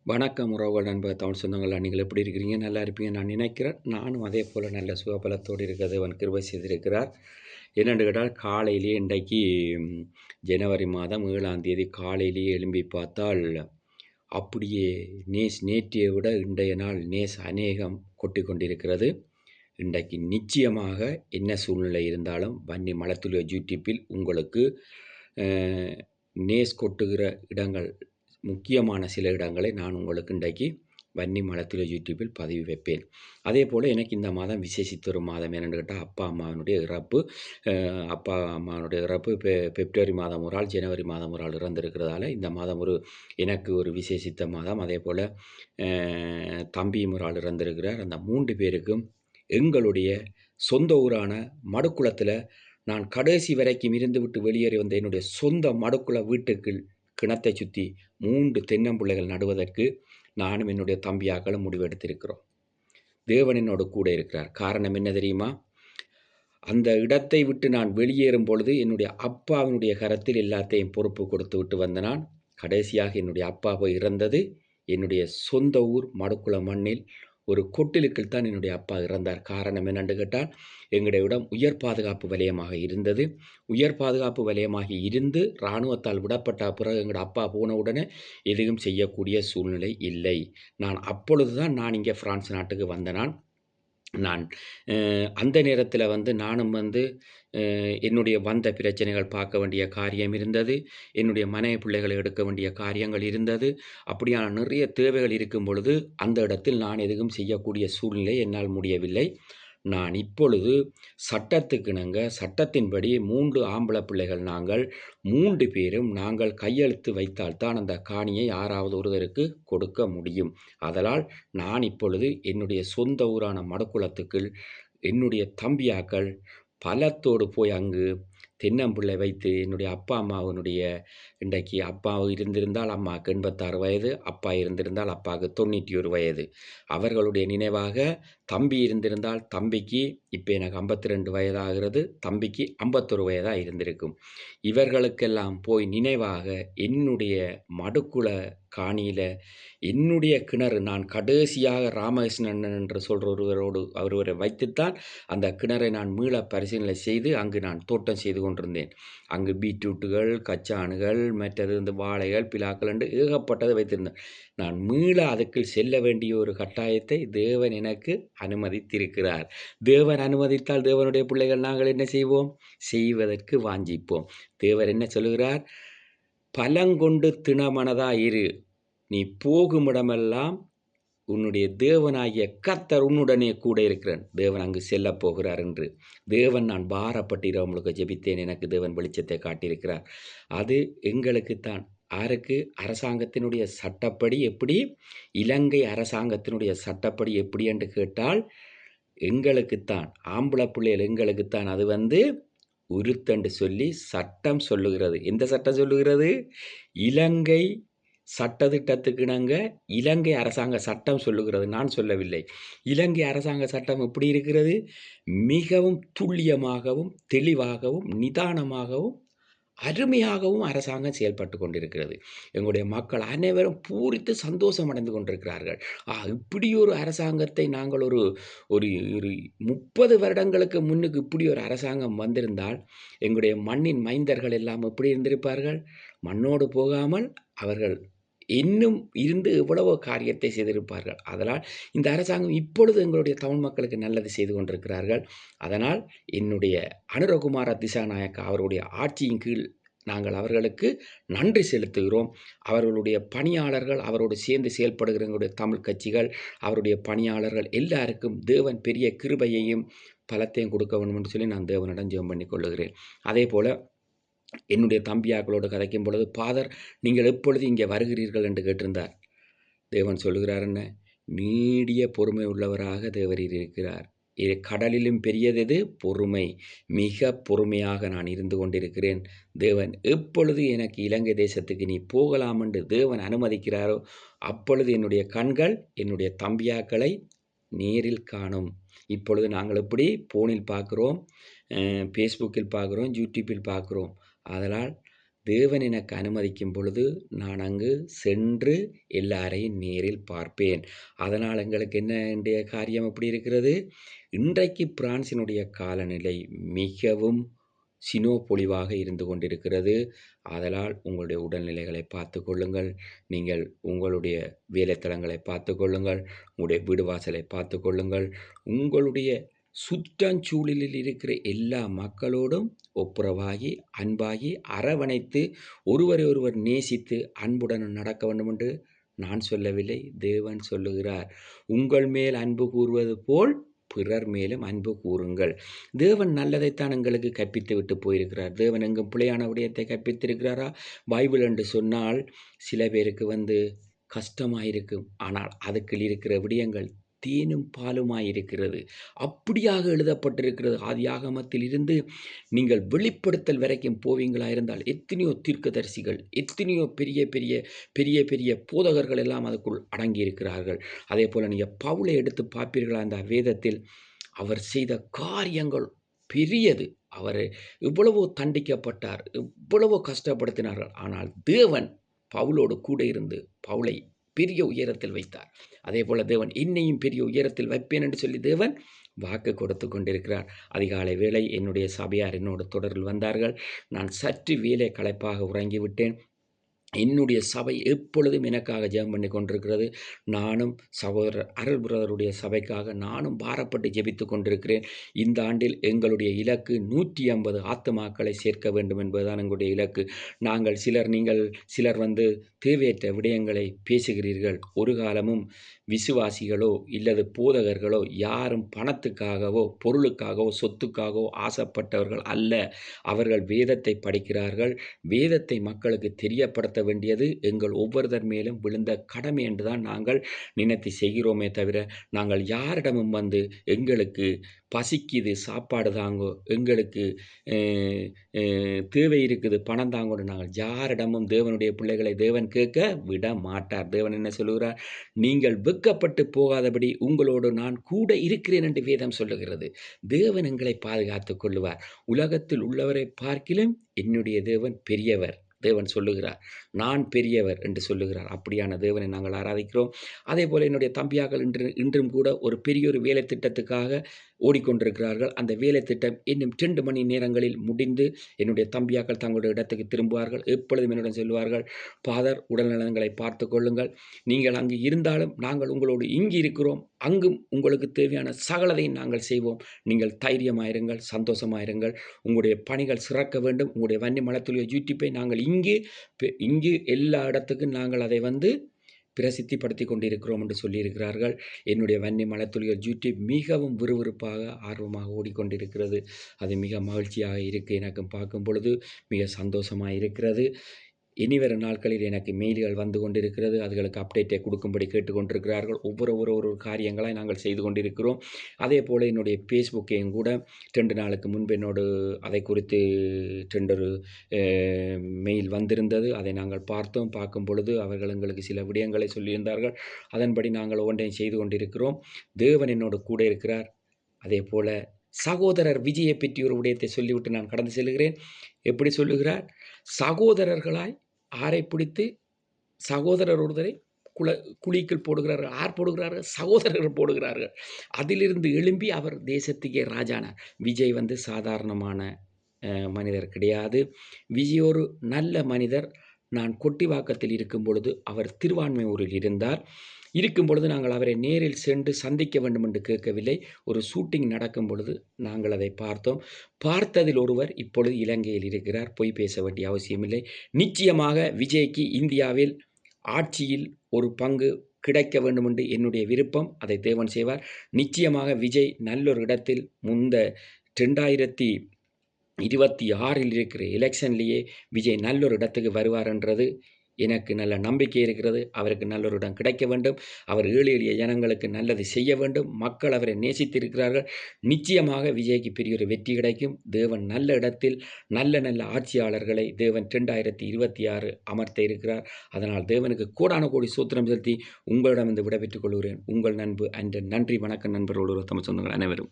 வணக்கம் உறவுகள் நண்பர் தமிழ் சொந்தங்கள் நீங்கள் எப்படி இருக்கிறீங்க? நல்லா இருப்பீங்க நான் நினைக்கிறேன். நானும் அதே போல் நல்ல சுகபலத்தோடு இருக்கிறது அவன் கிருபை செய்திருக்கிறார். என்னென்று கேட்டால் காலையிலேயே இன்றைக்கு ஜனவரி மாதம் 7ஆம் தேதி காலையிலேயே எழும்பி பார்த்தால் அப்படியே நேற்றையை விட இன்றைய நாள் அநேகம் கொட்டி கொண்டிருக்கிறது. இன்றைக்கு நிச்சயமாக என்ன சூழ்நிலை இருந்தாலும் வன்னி மலத்துள்ள யூடியூப்பில் உங்களுக்கு கொட்டுகிற இடங்கள் முக்கியமான சில இடங்களை நான் உங்களுக்கு இன்றைக்கு வன்னி மலத்துள்ள யூடியூப்பில் பதிவு வைப்பேன். அதே போல் எனக்கு இந்த மாதம் விசேஷித்த ஒரு மாதம் என்னென்னு கேட்டால் அப்பா அம்மாவனுடைய இறப்பு. அப்பா அம்மாவனுடைய இறப்பு பிப்ரவரி மாதம் ஒரு ஆள், ஜனவரி மாதம் ஒரு ஆள் இறந்திருக்கிறதால இந்த மாதம் எனக்கு ஒரு விசேஷித்த மாதம். அதே போல் தம்பியும் ஒரு ஆள் இறந்திருக்கிறார். அந்த 3 பேருக்கும் எங்களுடைய சொந்த ஊரான மடுக்குளத்தில் நான் கடைசி வரைக்கும் இருந்துவிட்டு வெளியேறி வந்த என்னுடைய சொந்த மடுக்குள வீட்டுக்கு கிணத்தை சுற்றி 3 தென்னம்பிள்ளைகள் நடுவதற்கு நானும் என்னுடைய தம்பியாக்களும் முடிவெடுத்திருக்கிறோம். தேவன் என்னோடு கூட இருக்கிறார். காரணம் என்ன தெரியுமா? அந்த இடத்தை விட்டு நான் வெளியேறும் பொழுது என்னுடைய அப்பாவினுடைய கரத்தில் எல்லாத்தையும் பொறுப்பு கொடுத்து விட்டு வந்த நான் கடைசியாக என்னுடைய அப்பா போய் இறந்தது என்னுடைய சொந்த ஊர் மடுக்குள மண்ணில் ஒரு கொட்டிலுக்குள் தான் என்னுடைய அப்பா இறந்தார். காரணம் என்னென்று கேட்டால் எங்களுடைய இடம் உயர் பாதுகாப்பு வலயமாக இருந்தது. உயர் பாதுகாப்பு வலயமாக இருந்து இராணுவத்தால் விடப்பட்ட பிறகு எங்களுடைய அப்பா போன உடனே எதுவும் செய்யக்கூடிய சூழ்நிலை இல்லை. நான் அப்பொழுது தான் நான் இங்கே பிரான்ஸ் நாட்டுக்கு வந்த நான் அந்த நேரத்தில் நானும் என்னுடைய வந்த பிரச்சனைகள் பார்க்க வேண்டிய காரியம் இருந்தது. என்னுடைய மனைவி பிள்ளைகளை எடுக்க வேண்டிய காரியங்கள் இருந்தது. அப்படியான நிறைய தேவைகள் இருக்கும் பொழுது அந்த இடத்தில் நான் எதுவும் செய்யக்கூடிய சூழ்நிலை என்னால் முடியவில்லை. நான் இப்பொழுது சட்டத்துக்கிணங்க சட்டத்தின்படி 3 ஆம்பளை பிள்ளைகள் நாங்கள் 3 பேரும் நாங்கள் கையெழுத்து வைத்தால்தான் அந்த காணியை யாராவது ஒருவருக்கு கொடுக்க முடியும். அதனால் நான் இப்பொழுது என்னுடைய சொந்த ஊரான மடுக்குளத்துக்கு என்னுடைய தம்பியாக்கள் பலத்தோடு போய் அங்கு தென்னம்பிள்ளை வைத்து என்னுடைய அப்பா அம்மாவினுடைய இன்றைக்கு அப்பா இருந்திருந்தால் அம்மாவுக்கு 86 வயது, அப்பா இருந்திருந்தால் அப்பாவுக்கு 91 வயது. அவர்களுடைய நினைவாக தம்பி இருந்திருந்தால் தம்பிக்கு இப்போ எனக்கு 52 வயதாகிறது, தம்பிக்கு 51 வயதாக இருந்திருக்கும். இவர்களுக்கெல்லாம் போய் நினைவாக என்னுடைய மடுக்குள காணியில் என்னுடைய கிணறு நான் கடைசியாக ராமகிருஷ்ணன் என்று சொல்கிற ஒருவரை வைத்துத்தான் அந்த கிணறை நான் மீள பரிசீலனை செய்து அங்கு நான் தோட்டம் செய்து கொண்டிருந்தேன். அங்கு பீட்ரூட்டுகள், கச்சானுகள், மற்றது வாழைகள், பிலாக்கள் என்று ஏகப்பட்டதை வைத்திருந்தேன். நான் மீள அதுக்குள் செல்ல வேண்டிய ஒரு கட்டாயத்தை தேவன் எனக்கு அனுமதித்திருக்கிறார். தேவன் அனுமதித்தால் தேவனுடைய பிள்ளைகள் நாங்கள் என்ன செய்வோம்? செய்வதற்கு வாஞ்சிப்போம். தேவர் என்ன சொல்லுகிறார்? பலங்கொண்டு திணமனதாயிரு, நீ போகுமிடமெல்லாம் உன்னுடைய தேவனாகிய கர்த்தர் உன்னுடனே கூட இருக்கிறான். தேவன் அங்கு செல்ல போகிறார் என்று. தேவன் நான் பாரப்பட்டு உங்களுக்கு ஜெபித்தேன், எனக்கு தேவன் வெளிச்சத்தை காட்டியிருக்கிறார். அது எங்களுக்குத்தான். யாருக்கு? அரசாங்கத்தினுடைய சட்டப்படி எப்படி? இலங்கை அரசாங்கத்தினுடைய சட்டப்படி எப்படி என்று கேட்டால் எங்களுக்குத்தான், ஆம்பளை பிள்ளைகள் எங்களுக்குத்தான். அது உருத்தண்டு சொல்லி சட்டம் சொல்லுகிறது. எந்த சட்டம் சொல்லுகிறது? இலங்கை சட்டத்திட்டத்துக்கிணங்க இலங்கை அரசாங்க சட்டம் சொல்லுகிறது, நான் சொல்லவில்லை. இலங்கை அரசாங்க சட்டம் எப்படி இருக்கிறது? மிகவும் துல்லியமாகவும் தெளிவாகவும் நிதானமாகவும் அருமையாகவும் அரசாங்கம் செயல்பட்டு கொண்டிருக்கிறது. எங்களுடைய மக்கள் அனைவரும் பூரித்து சந்தோஷம் அடைந்து கொண்டிருக்கிறார்கள். இப்படி ஒரு அரசாங்கத்தை நாங்கள் ஒரு ஒரு 30 வருடங்களுக்கு முன்னுக்கு இப்படி ஒரு அரசாங்கம் வந்திருந்தால் எங்களுடைய மண்ணின் மைந்தர்கள் எல்லாம் எப்படி இருந்திருப்பார்கள்? மண்ணோடு போகாமல் அவர்கள் இன்னும் இருந்து எவ்வளவோ காரியத்தை செய்திருப்பார்கள். அதனால் இந்த அரசாங்கம் இப்பொழுது எங்களுடைய தமிழ் மக்களுக்கு நல்லது செய்து கொண்டிருக்கிறார்கள். அதனால் என்னுடைய அனுரகுமார திசாநாயக்கா அவருடைய ஆட்சியின் கீழ் நாங்கள் அவர்களுக்கு நன்றி செலுத்துகிறோம். அவர்களுடைய பணியாளர்கள், அவரோடு சேர்ந்து செயல்படுகிற எங்களுடைய தமிழ் கட்சிகள், அவருடைய பணியாளர்கள் எல்லாருக்கும் தேவன் பெரிய கிருபையையும் பலத்தையும் கொடுக்க வேண்டும் என்று சொல்லி நான் தேவனிடம் ஜெபம் பண்ணி கொள்ளுகிறேன். அதே போல் என்னுடைய தம்பியாக்களோடு கதைக்கும் பொழுது, ஃபாதர் நீங்கள் எப்பொழுது இங்கே வருகிறீர்கள் என்று கேட்டிருந்தார். தேவன் சொல்லுகிறார் என்ன? நீடிய பொறுமை உள்ளவராக தேவரீர் இருக்கிறார். கடலிலும் பெரியது பொறுமை. மிக பொறுமையாக நான் இருந்து கொண்டிருக்கிறேன். தேவன் எப்பொழுது எனக்கு இலங்கை தேசத்துக்கு நீ போகலாம் என்று தேவன் அனுமதிக்கிறாரோ அப்பொழுது என்னுடைய கண்கள் என்னுடைய தம்பியாக்களை நேரில் காணும். இப்பொழுது நாங்கள் எப்படி போனில் பார்க்குறோம், ஃபேஸ்புக்கில் பார்க்குறோம், யூடியூப்பில் பார்க்குறோம். அதனால் தேவன் எனக்கு அனுமதிக்கும் பொழுது நான் அங்கு சென்று எல்லாரையும் நேரில் பார்ப்பேன். அதனால் எங்களுக்கு என்ன இன்றைய காரியம் எப்படி இருக்கிறது? இன்றைக்கு பிரான்சினுடைய காலநிலை மிகவும் சினோபொழிவாக இருந்து கொண்டிருக்கிறது. ஆதலால் உங்களுடைய உடல்நிலைகளை பார்த்து கொள்ளுங்கள். நீங்கள் உங்களுடைய வேலைத்தலங்களை பார்த்து கொள்ளுங்கள். உங்களுடைய வீடு வாசலை பார்த்து கொள்ளுங்கள். உங்களுடைய சுற்றச்சூழலில் இருக்கிற எல்லா மக்களோடும் ஒப்புரவாகி, அன்பாகி, அரவணைத்து, ஒருவரை ஒருவர் நேசித்து அன்புடன் நடக்க வேண்டும் என்று நான் சொல்லவில்லை, தேவன் சொல்லுகிறார். உங்கள் மேல் அன்பு கூறுவது போல் பிறர் மேலும் அன்பு கூறுங்கள். தேவன் நல்லதைத்தான் எங்களுக்கு கற்பித்து விட்டு போயிருக்கிறார். தேவன் எங்கும் பிழையான விடயத்தை கற்பித்திருக்கிறாரா? பைபிள் என்று சொன்னால் சில பேருக்கு கஷ்டமாயிருக்கும். ஆனால் அதுக்குள் இருக்கிற விடயங்கள் தேனும் பாலுமாயிருக்கிறது. அப்படியாக எழுதப்பட்டிருக்கிறது. ஆதியாகமத்தில் இருந்து நீங்கள் வெளிப்படுத்தல் வரைக்கும் போவீங்களா இருந்தால் எத்தனையோ தீர்க்கதரிசிகள், எத்தனையோ பெரிய பெரிய பெரிய பெரிய போதகர்கள் எல்லாம் அதுக்குள் அடங்கியிருக்கிறார்கள். அதே போல் நீங்கள் பவுலை எடுத்து பார்ப்பீர்களா? அந்த வேதத்தில் அவர் செய்த காரியங்கள் பெரியது. அவர் இவ்வளவோ தண்டிக்கப்பட்டார், இவ்வளவோ கஷ்டப்படுத்தினார்கள். ஆனால் தேவன் பவுலோடு கூட இருந்து பவுலை பெரிய உயரத்தில் வைத்தார். அதே போல தேவன் என்னையும் பெரிய உயரத்தில் வைப்பேன் என்று சொல்லி தேவன் வாக்கு கொடுத்து கொண்டிருக்கிறார். அதிகாலை வேளை என்னுடைய சபையார் என்னோடு தொடரில் வந்தார்கள். நான் சற்று வேலை களைப்பாக உறங்கிவிட்டேன். என்னுடைய சபை எப்பொழுதும் எனக்காக ஜெபம் பண்ணி கொண்டிருக்கிறது. நானும் சகோதரர் அருள் பிரதருடைய சபைக்காக நானும் பாரப்பட்டு ஜெபித்து கொண்டிருக்கிறேன். இந்த ஆண்டில் எங்களுடைய இலக்கு 150 ஆத்துமாக்களை சேர்க்க வேண்டும் என்பதுதான் எங்களுடைய இலக்கு. நீங்கள் சிலர் தேவையற்ற விடயங்களை பேசுகிறீர்கள். ஒரு காலமும் விசுவாசிகளோ இல்லது போதகர்களோ யாரும் பணத்துக்காகவோ பொருளுக்காகவோ சொத்துக்காகவோ ஆசைப்பட்டவர்கள் அல்ல. அவர்கள் வேதத்தை படிக்கிறார்கள். வேதத்தை மக்களுக்கு தெரியப்படுத்த வேண்டியது எங்கள் ஒவ்வொருவர் மேலும் விழுந்த கடமை என்றுதான் நாங்கள் நினைத்து செய்கிறோமே தவிர, நாங்கள் யாரிடமும் எங்களுக்கு பசிக்குது சாப்பாடு தாங்கோ, எங்களுக்கு தேவை இருக்குது பணம் தாங்கோன்னு நாங்கள் யாரிடமும் தேவனுடைய பிள்ளைகளை தேவன் கேட்க விட மாட்டார். தேவன் என்ன சொல்லுகிறார்? நீங்கள் வெட்கப்பட்டு போகாதபடி உங்களோடு நான் கூட இருக்கிறேன் என்று வேதம் சொல்லுகிறது. தேவன் எங்களை பாதுகாத்துக் கொள்ளுவார். உலகத்தில் உள்ளவரை பார்க்கிலும் என்னுடைய தேவன் பெரியவர். தேவன் சொல்லுகிறார், நான் பெரியவர் என்று சொல்லுகிறார். அப்படியான தேவனை நாங்கள் ஆராதிக்கிறோம். அதே போல என்னுடைய தம்பியாக்கள் இன்றும் கூட ஒரு பெரிய ஒரு வேலை திட்டத்துக்காக ஓடிக்கொண்டிருக்கிறார்கள். அந்த வேலை திட்டம் இன்னும் 2 மணி நேரங்களில் முடிந்து என்னுடைய தம்பியாக்கள் தங்களுடைய இடத்துக்கு திரும்புவார்கள். எப்பொழுதும் என்னுடன் சொல்லுவார்கள், ஃபாதர் உடல்நலங்களை பார்த்து கொள்ளுங்கள். நீங்கள் அங்கு இருந்தாலும் நாங்கள் உங்களோடு இங்கு இருக்கிறோம். அங்கும் உங்களுக்கு தேவையான சகலதையும் நாங்கள் செய்வோம். நீங்கள் தைரியமாயிருங்கள், சந்தோஷமாயிருங்கள். உங்களுடைய பணிகள் சிறக்க வேண்டும். உங்களுடைய வன்னி மலத்துடைய யூடியூப்பை நாங்கள் இங்கு எல்லா இடத்துக்கும் நாங்கள் அதை பிரசித்திப்படுத்தி கொண்டிருக்கிறோம் என்று சொல்லியிருக்கிறார்கள். என்னுடைய வன்னி மலத்துளிகள் யூடியூப் மிகவும் விறுவிறுப்பாக ஆர்வமாக ஓடிக்கொண்டிருக்கிறது. அது மிக மகிழ்ச்சியாக இருக்குது. எனக்கு பார்க்கும் பொழுது மிக சந்தோஷமாக இருக்கிறது. இனிவரும் நாட்களில் எனக்கு மெயில்கள் வந்து கொண்டிருக்கிறது. அதுகளுக்கு அப்டேட்டை கொடுக்கும்படி கேட்டுக்கொண்டிருக்கிறார்கள். ஒரு காரியங்களை நாங்கள் செய்து கொண்டிருக்கிறோம். அதே போல் என்னுடைய ஃபேஸ்புக்கையும் கூட 2 நாளுக்கு முன்பு என்னோடு அதை குறித்து 2 மெயில் வந்திருந்தது. அதை நாங்கள் பார்த்தோம். பார்க்கும் பொழுது அவர்கள் எங்களுக்கு சில விடயங்களை சொல்லியிருந்தார்கள். அதன்படி நாங்கள் ஒவ்வொன்றையும் செய்து கொண்டிருக்கிறோம். தேவன் என்னோடு கூட இருக்கிறார். அதே போல சகோதரர் விஜயை பற்றி ஒரு விடயத்தை சொல்லிவிட்டு நான் கடந்து செல்கிறேன். எப்படி சொல்லுகிறார்? சகோதரர்களாய் ஆரை பிடித்து சகோதரர் ஒருவரை குழிக்குள் போடுகிறார்கள். ஆர் போடுகிறார்கள்? சகோதரர்கள் போடுகிறார்கள். அதிலிருந்து எழும்பி அவர் தேசத்துக்கே ராஜானார். விஜய் சாதாரணமான மனிதர் கிடையாது. விஜய் ஒரு நல்ல மனிதர். நான் கொட்டிவாக்கத்தில் இருக்கும் பொழுது அவர் திருவான்மையூரில் இருந்தார். இருக்கும் பொழுது நாங்கள் அவரை நேரில் சென்று சந்திக்க வேண்டும் என்று கேட்கவில்லை. ஒரு ஷூட்டிங் நடக்கும் பொழுது நாங்கள் அதை பார்த்தோம். பார்த்ததில் ஒருவர் இப்பொழுது இலங்கையில் இருக்கிறார். பொய் பேச வேண்டிய அவசியமில்லை. நிச்சயமாக விஜய்க்கு இந்தியாவில் ஆட்சியில் ஒரு பங்கு கிடைக்க வேண்டும் என்று என்னுடைய விருப்பம். அதை தேவன் செய்வார். நிச்சயமாக விஜய் நல்லொரு இடத்தில் 2026 இருக்கிற எலெக்ஷன்லேயே விஜய் நல்லொரு இடத்துக்கு வருவார் என்றது எனக்கு நல்ல நம்பிக்கை இருக்கிறது. அவருக்கு நல்லொரு இடம் கிடைக்க வேண்டும். அவர் ஏழை எளிய ஜனங்களுக்கு நல்லது செய்ய வேண்டும். மக்கள் அவரை நேசித்திருக்கிறார்கள். நிச்சயமாக விஜய்க்கு பெரிய ஒரு வெற்றி கிடைக்கும். தேவன் நல்ல இடத்தில் நல்ல ஆட்சியாளர்களை தேவன் 2026 அமர்த்த இருக்கிறார். அதனால் தேவனுக்கு கோடான கோடி சூத்திரம் செலுத்தி உங்களிடம் விடைபெற்றுக் கொள்கிறேன். உங்கள் நண்பு அண்ட் நன்றி வணக்கம் நண்பர்களோடு தமிழ் சொந்தங்கள் அனைவரும்.